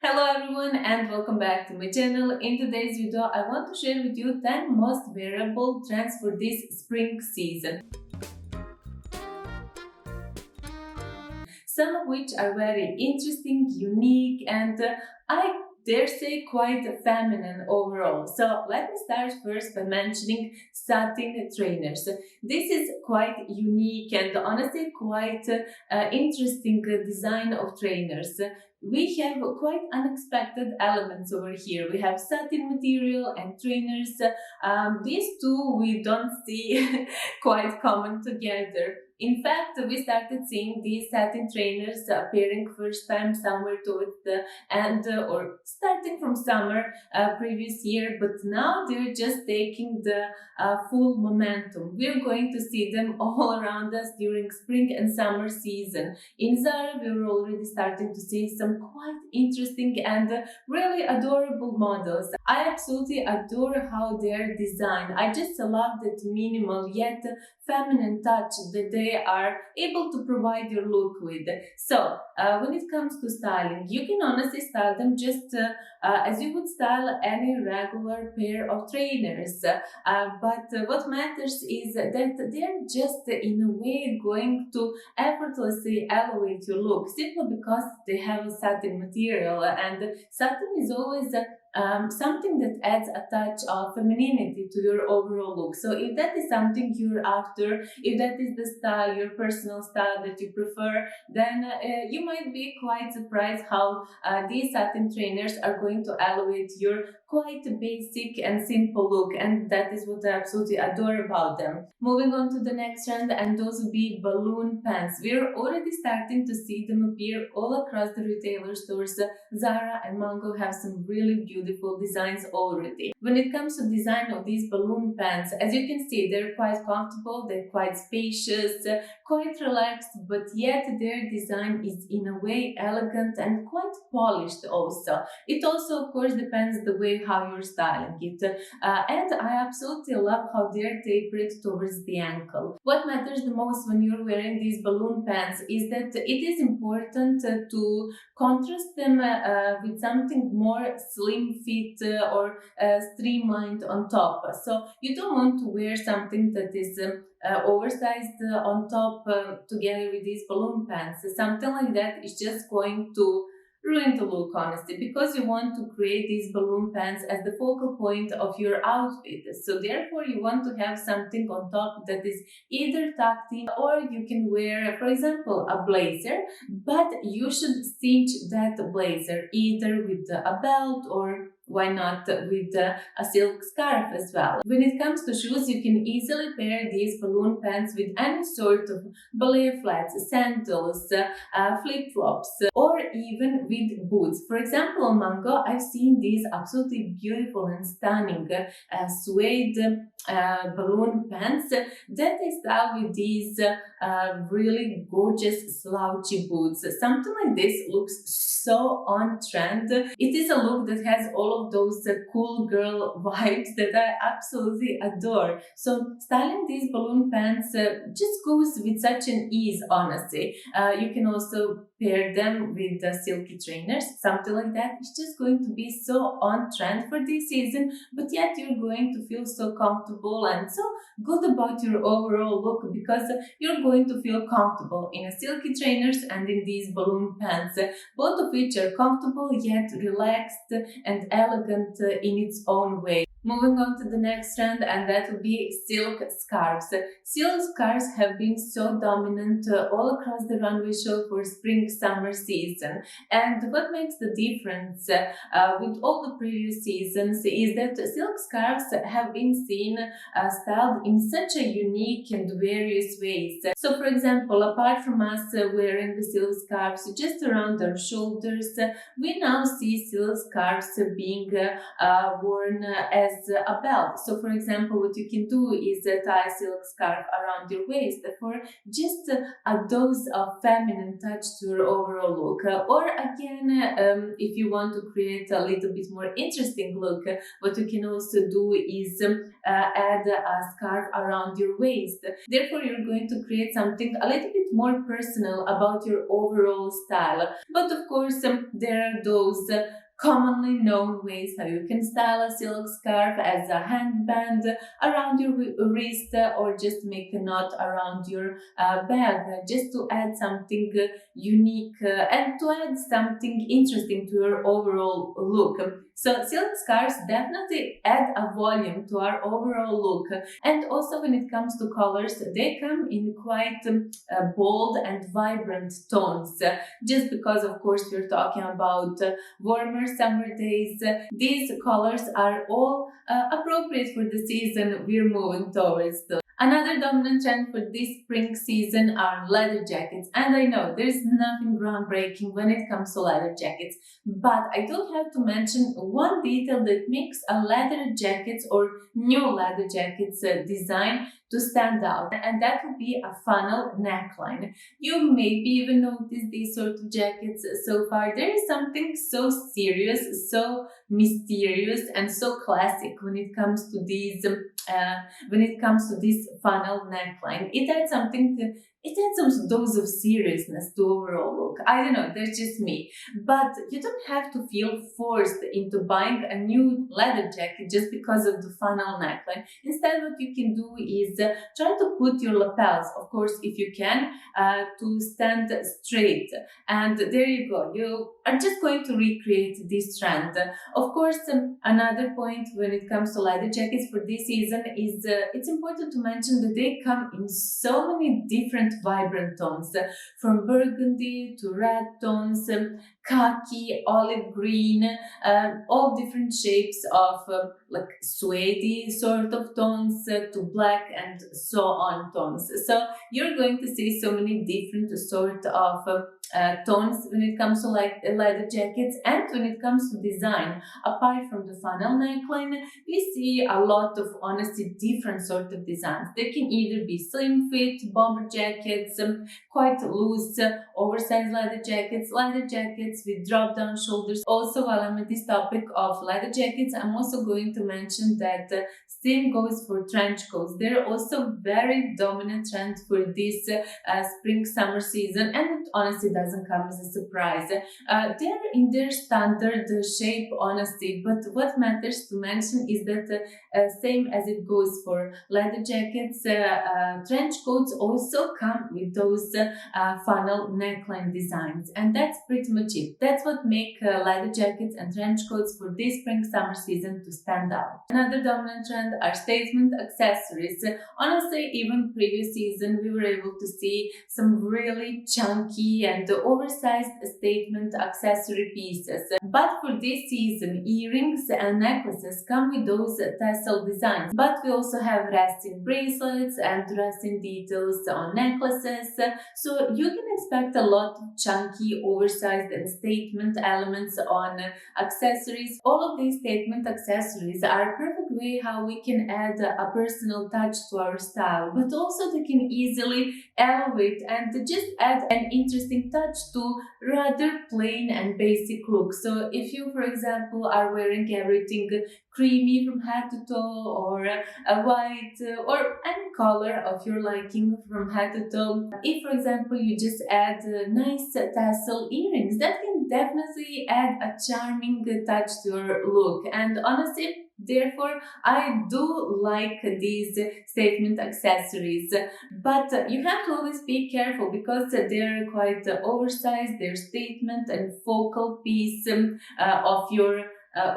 Hello everyone and welcome back to my channel. In today's video, I want to share with you 10 most wearable trends for this spring season. Some of which are very interesting, unique, and I dare say quite feminine overall. So let me start first by mentioning satin trainers. This is quite unique and honestly quite interesting design of trainers. We have quite unexpected elements over here. We have satin material and trainers. These two we don't see quite common together. In fact, we started seeing these satin trainers appearing first time somewhere towards the end or starting from summer previous year, but now they're just taking the full momentum. We're going to see them all around us during spring and summer season. In Zara, we're already starting to see some quite interesting and really adorable models. I absolutely adore how they're designed. I just love that minimal yet feminine touch that they are able to provide your look with. So, when it comes to styling, you can honestly style them just as you would style any regular pair of trainers. But what matters is that they're just in a way going to effortlessly elevate your look simply because they have a satin material, and satin is always something that adds a touch of femininity to your overall look. So if that is something you're after, if that is the style, your personal style that you prefer, then you might be quite surprised how these satin trainers are going to elevate your quite basic and simple look, and that is what I absolutely adore about them. Moving on to the next trend, and those would be balloon pants. We're already starting to see them appear all across the retailer stores. Zara and Mango have some really beautiful designs already. When it comes to design of these balloon pants, as you can see, they're quite comfortable, they're quite spacious, quite relaxed, but yet their design is in a way elegant and quite polished also. It also, of course, depends the way how you're styling it. And I absolutely love how they're tapered towards the ankle. What matters the most when you're wearing these balloon pants is that it is important to contrast them with something more slim fit or streamlined on top. So you don't want to wear something that is oversized on top together with these balloon pants. Something like that is just going to ruin the look, honestly, because you want to create these balloon pants as the focal point of your outfit. So therefore you want to have something on top that is either tucked in, or you can wear, for example, a blazer, but you should cinch that blazer either with a belt, or why not with a silk scarf as well. When it comes to shoes, you can easily pair these balloon pants with any sort of ballet flats, sandals, flip-flops, or even with boots. For example, on Mango, I've seen these absolutely beautiful and stunning suede balloon pants that they style with these really gorgeous slouchy boots. Something like this looks so on trend. It is a look that has all of those cool girl vibes that I absolutely adore. So styling these balloon pants just goes with such an ease, honestly. You can also pair them with silky trainers, something like that. It's just going to be so on trend for this season, but yet you're going to feel so comfortable and so good about your overall look, because you're going to feel comfortable in a silky trainers and in these balloon pants, both of which are comfortable yet relaxed and elegant in its own way. Moving on to the next trend, and that will be silk scarves. Silk scarves have been so dominant all across the runway show for spring-summer season. And what makes the difference with all the previous seasons is that silk scarves have been seen styled in such a unique and various ways. So, for example, apart from us wearing the silk scarves just around our shoulders, we now see silk scarves being worn as as a belt. So for example, what you can do is tie a silk scarf around your waist for just a dose of feminine touch to your overall look. Or again, if you want to create a little bit more interesting look, what you can also do is add a scarf around your waist. Therefore, you're going to create something a little bit more personal about your overall style. But of course, there are those commonly known ways how you can style a silk scarf as a handband around your wrist, or just make a knot around your bag, just to add something unique and to add something interesting to your overall look. So silk scarves definitely add a volume to our overall look. And also when it comes to colors, they come in quite bold and vibrant tones. Just because of course we're talking about warmer summer days, these colors are all appropriate for the season we're moving towards. Another dominant trend for this spring season are leather jackets, and I know there's nothing groundbreaking when it comes to leather jackets, but I do have to mention one detail that makes a leather jackets or new leather jackets design to stand out, and that would be a funnel neckline. You maybe even noticed these sort of jackets so far. There is something so serious, so mysterious, and so classic when it comes to these this funnel neckline. It adds some dose of seriousness to overall look. I don't know, that's just me. But you don't have to feel forced into buying a new leather jacket just because of the funnel neckline. Instead, what you can do is try to put your lapels, of course, if you can, to stand straight. And there you go. You are just going to recreate this trend. Of course, another point when it comes to leather jackets for this season is it's important to mention that they come in so many different vibrant tones, from burgundy to red tones, khaki, olive green, all different shapes of like suede sort of tones to black and so on tones. So you're going to see so many different sort of tones when it comes to like leather jackets. And when it comes to design, apart from the funnel neckline, we see a lot of honestly different sort of designs. They can either be slim fit bomber jackets, quite loose oversized leather jackets with drop down shoulders. Also, while I'm at this topic of leather jackets, I'm also going to mention that same goes for trench coats. They're also very dominant trend for this spring summer season, and it honestly doesn't come as a surprise. They're in their standard shape, honestly, but what matters to mention is that same as it goes for leather jackets, trench coats also come with those funnel neckline designs, and that's pretty much it. That's what make leather jackets and trench coats for this spring summer season to stand out. Another dominant trend are statement accessories. Honestly, even previous season we were able to see some really chunky and oversized statement accessory pieces. But for this season, earrings and necklaces come with those tassel designs. But we also have resting bracelets and resting details on necklaces. So you can expect a lot of chunky, oversized and statement elements on accessories. All of these statement accessories are a perfect way how we can add a personal touch to our style, but also they can easily elevate and just add an interesting touch to rather plain and basic look. So if you, for example, are wearing everything creamy from head to toe, or a white or any color of your liking from head to toe, if, for example, you just add nice tassel earrings, that can definitely add a charming touch to your look. And honestly, therefore, I do like these statement accessories, but you have to always be careful because they're quite oversized, they're statement and focal piece of your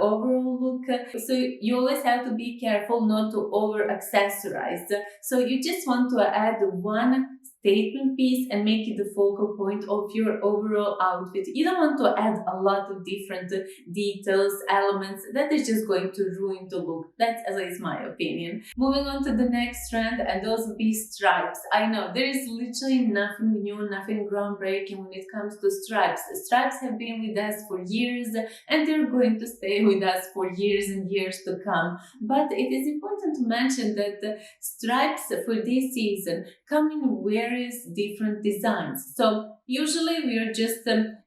overall look. So you always have to be careful not to over accessorize. So you just want to add one statement piece and make it the focal point of your overall outfit. You don't want to add a lot of different details, elements that is just going to ruin the look. That's at least my opinion. Moving on to the next trend, and those will be stripes. I know there is literally nothing new, nothing groundbreaking when it comes to stripes. Stripes have been with us for years and they're going to stay with us for years and years to come. But it is important to mention that the stripes for this season come in various different designs. So usually we are just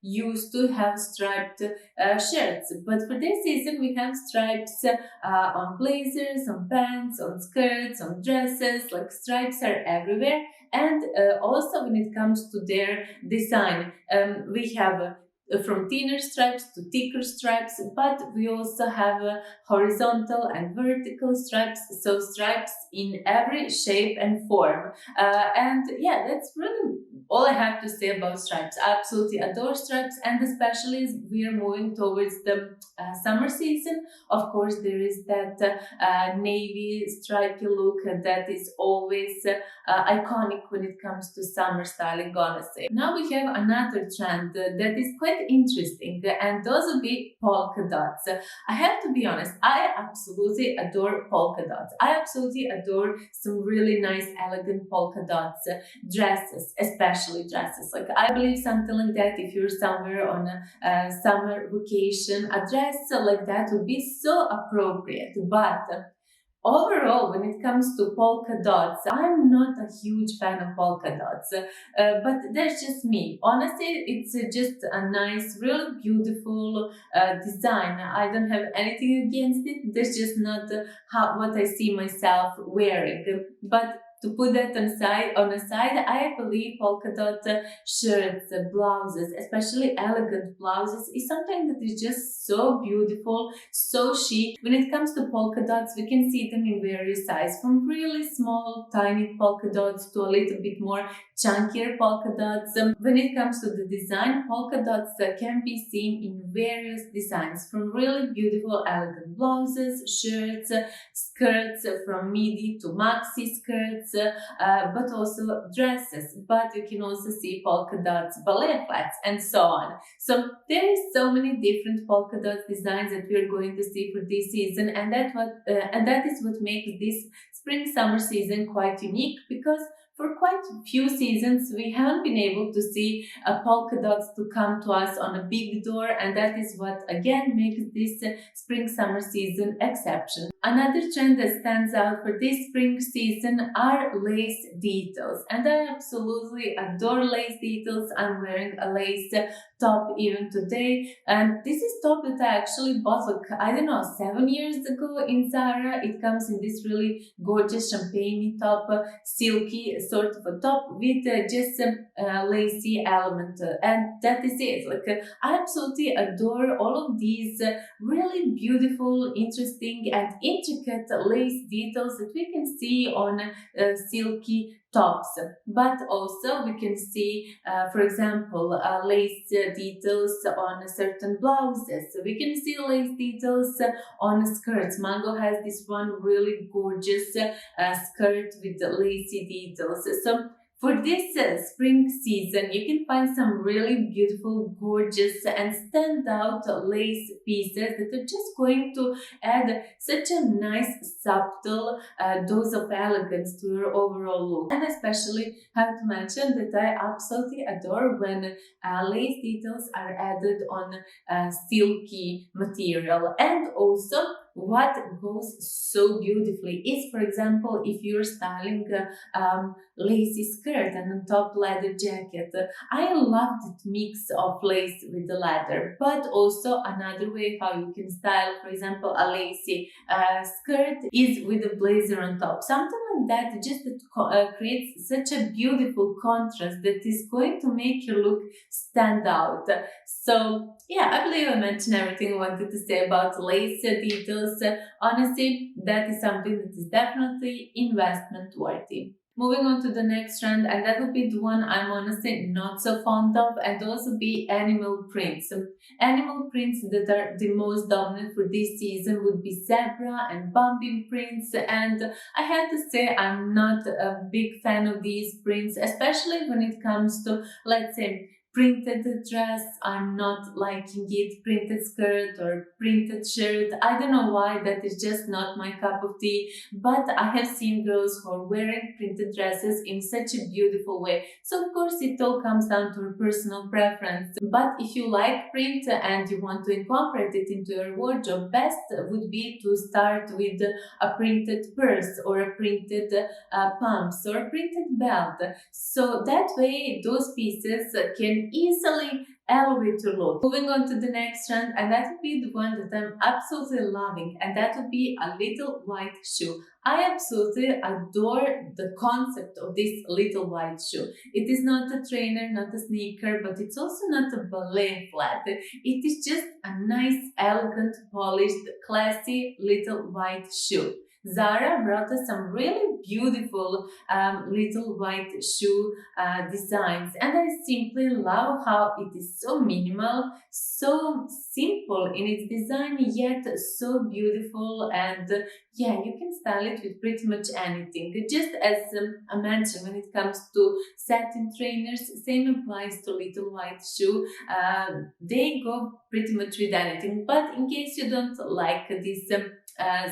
used to have striped shirts, but for this season we have stripes on blazers, on pants, on skirts, on dresses. Like, stripes are everywhere. And also when it comes to their design, we have from thinner stripes to thicker stripes, but we also have horizontal and vertical stripes, so stripes in every shape and form. And yeah, that's really all I have to say about stripes. I absolutely adore stripes, and especially as we are moving towards the summer season. Of course, there is that navy stripy look that is always iconic when it comes to summer styling, honestly. Now we have another trend that is quite interesting, and those would be polka dots. I have to be honest, I absolutely adore polka dots. I absolutely adore some really nice, elegant polka dots dresses, especially dresses. Like, I believe something like that, if you're somewhere on a summer vacation, a dress like that would be so appropriate. But overall, when it comes to polka dots, I'm not a huge fan of polka dots, but that's just me. Honestly, it's just a nice, really beautiful design. I don't have anything against it. That's just not what I see myself wearing. But to put that on the side, I believe polka dot shirts, blouses, especially elegant blouses, is something that is just so beautiful, so chic. When it comes to polka dots, we can see them in various sizes, from really small, tiny polka dots to a little bit more chunkier polka dots. When it comes to the design, polka dots can be seen in various designs, from really beautiful, elegant blouses, shirts, skirts, from midi to maxi skirts, but also dresses. But you can also see polka dots, ballet flats, and so on. So there is so many different polka dot designs that we are going to see for this season, and that is what makes this spring summer season quite unique, because for quite a few seasons we haven't been able to see polka dots to come to us on a big door, and that is what again makes this spring summer season exception. Another trend that stands out for this spring season are lace details, and I absolutely adore lace details. I'm wearing a lace top even today, and this is top that I actually bought, like, I don't know, 7 years ago in Zara. It comes in this really gorgeous champagne top, silky sort of a top with just some lacy element, and that is it. Like, I absolutely adore all of these really beautiful, interesting and intricate lace details that we can see on silky tops. But also we can see, for example, lace details on certain blouses. We can see lace details on skirts. Mango has this one really gorgeous skirt with lacy details. So for this spring season, you can find some really beautiful, gorgeous and standout lace pieces that are just going to add such a nice, subtle dose of elegance to your overall look. And especially have to mention that I absolutely adore when lace details are added on silky material. And also, what goes so beautifully is, for example, if you're styling lacy skirt and on top leather jacket. I love that mix of lace with the leather, but also another way how you can style, for example, a lacy skirt is with a blazer on top. Something like that just creates such a beautiful contrast that is going to make your look stand out. So yeah, I believe I mentioned everything I wanted to say about lace details. Honestly, that is something that is definitely investment worthy. Moving on to the next trend, and that would be the one I'm honestly not so fond of, and also be animal prints. Animal prints that are the most dominant for this season would be zebra and bumping prints, and I have to say I'm not a big fan of these prints, especially when it comes to, let's say, printed dress. I'm not liking it. Printed skirt or printed shirt, I don't know why, that is just not my cup of tea. But I have seen girls who are wearing printed dresses in such a beautiful way. So of course it all comes down to your personal preference. But if you like print and you want to incorporate it into your wardrobe, best would be to start with a printed purse or a printed pumps or a printed belt. So that way those pieces can easily elevate your look. Moving on to the next trend, and that would be the one that I'm absolutely loving, and that would be a little white shoe. I absolutely adore the concept of this little white shoe. It is not a trainer, not a sneaker, but it's also not a ballet flat. It is just a nice, elegant, polished, classy little white shoe. Zara brought us some really beautiful little white shoe designs, and I simply love how it is so minimal, so simple in its design, yet so beautiful. And yeah, you can style it with pretty much anything. Just as I mentioned, when it comes to satin trainers, same applies to little white shoe. They go pretty much with anything. But in case you don't like this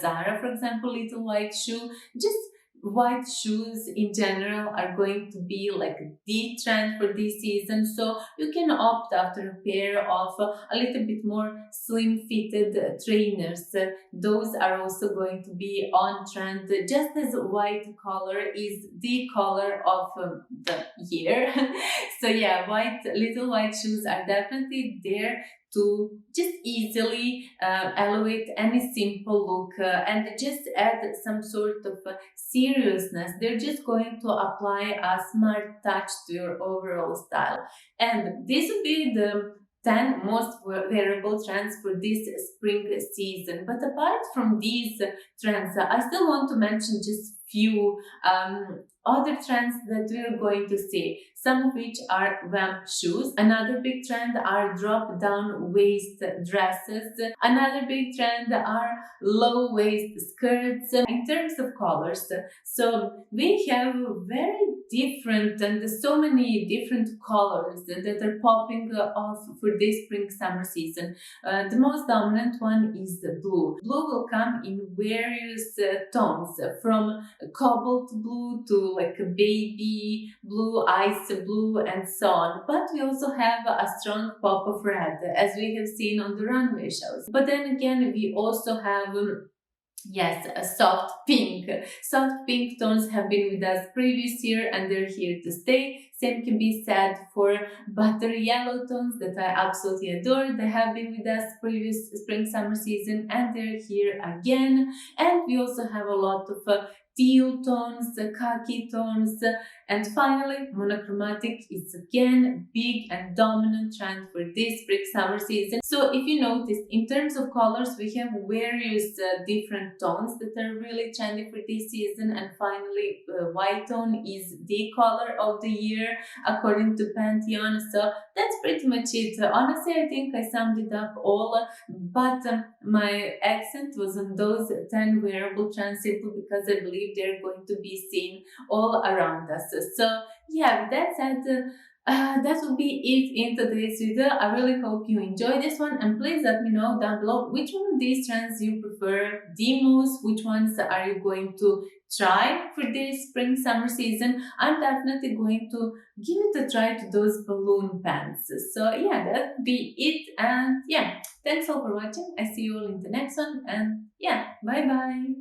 Zara, for example, little white shoe, just white shoes in general are going to be like the trend for this season, so you can opt after a pair of a little bit more slim fitted trainers. Those are also going to be on trend, just as white color is the color of the year. So yeah, little white shoes are definitely there to just easily elevate any simple look and just add some sort of seriousness. They're just going to apply a smart touch to your overall style. And this would be the 10 most wearable trends for this spring season. But apart from these trends, I still want to mention just few other trends that we're going to see, some of which are vamp shoes. Another big trend are drop down waist dresses. Another big trend are low waist skirts. In terms of colors, so we have very different and so many different colors that are popping off for this spring summer season. The most dominant one is the blue. Blue will come in various tones, from cobalt blue to like a baby blue, ice blue, and so on. But we also have a strong pop of red, as we have seen on the runway shows. But then again, we also have yes, a soft pink. Soft pink tones have been with us previous year and they're here to stay. Same can be said for buttery yellow tones that I absolutely adore. They have been with us previous spring summer season and they're here again. And we also have a lot of teal tones, khaki tones, and finally monochromatic is again big and dominant trend for this spring summer season. So if you notice, in terms of colors, we have various different tones that are really trendy for this season, and finally white tone is the color of the year according to Pantheon. So that's pretty much it. Honestly, I think I summed it up all, but my accent was on those 10 wearable trends simply because I believe they're going to be seen all around us. So yeah, with that said, that will be it in today's video. I really hope you enjoyed this one, and please let me know down below which one of these trends you prefer the most, which ones are you going to try for this spring summer season. I'm definitely going to give it a try to those balloon pants. So yeah, that would be it, and yeah, thanks all for watching. I see you all in the next one, and yeah, bye bye.